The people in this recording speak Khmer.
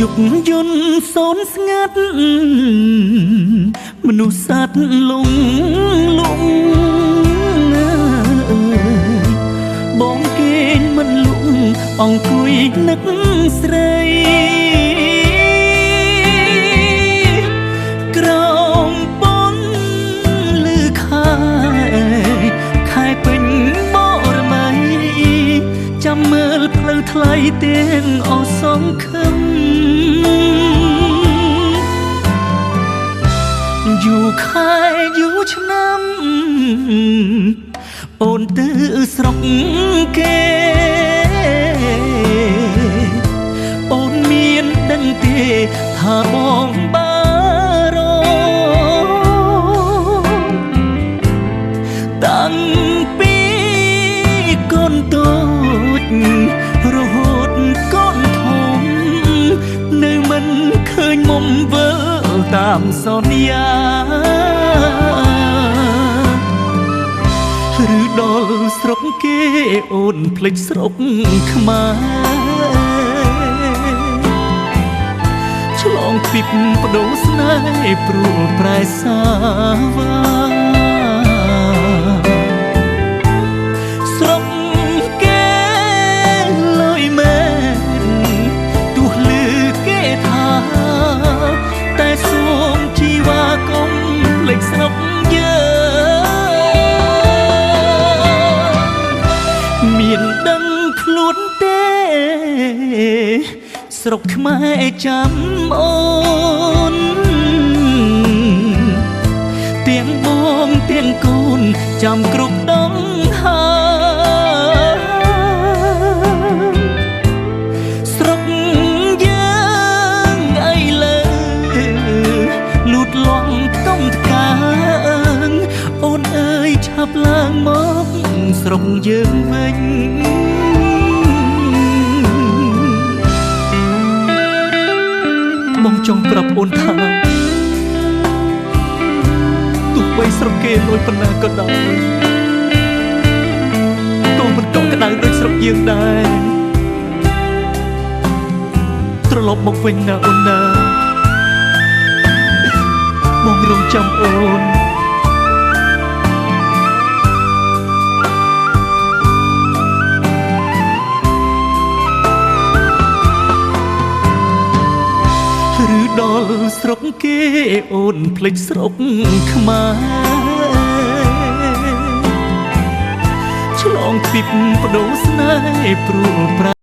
យុគយន្តសូនស្ងាត់មនុស្សសត្វលងលងបងគេងមិនលងអង្គុយនឹកស្រីក្រោមពន់លឺខែពេញបរមីចាំមើលផ្លូវថ្លៃទាំងអស់សងខឹមយូរខែយូរឆ្នាំអូនទៅស្រុកគេអូនមានដឹងទេថាបងបារម្ភតាំងពីកូនតូចរហូតកូនធំនៅមិនឃើញមុំវើតាមសន្យាឬដល់ស្រុកគេអូនភ្លេចស្រុកខ្មែរឆ្លងទ្វីបបដូរស្នេហ៍ព្រួលប្រែសាវាស្រុកគេលយមែនទោះឮគេថាតែសូមជីវ៉ាកុំភ្លេចស្រុកមានដឹងខ្លួនទេស្រុកខ្មែរចាំអូនទាំងបងទាំងកូនចាំគ្រប់ដងហើយស្រុកយើងអីលើលូតលាស់កុំថ្កើងអូនអើយឆាប់ឡើងមកស្រុកយើងវិញបងចង់ប្រាប់អូនថាទោះបីស្រុកគេលួចប៉ុណ្ណាក៏ដោយក៏មិនកក់ក្ដៅដូចស្រុកយើងដែរត្រឡប់មកវិញណាអូនណាបងរងចាំអូនឬដល់ស្រុកគេអូនភ្លេចស្រុកខ្មែរឆ្លងទ្វីបបដូរស្នេហ៍ព្រួលប្រែ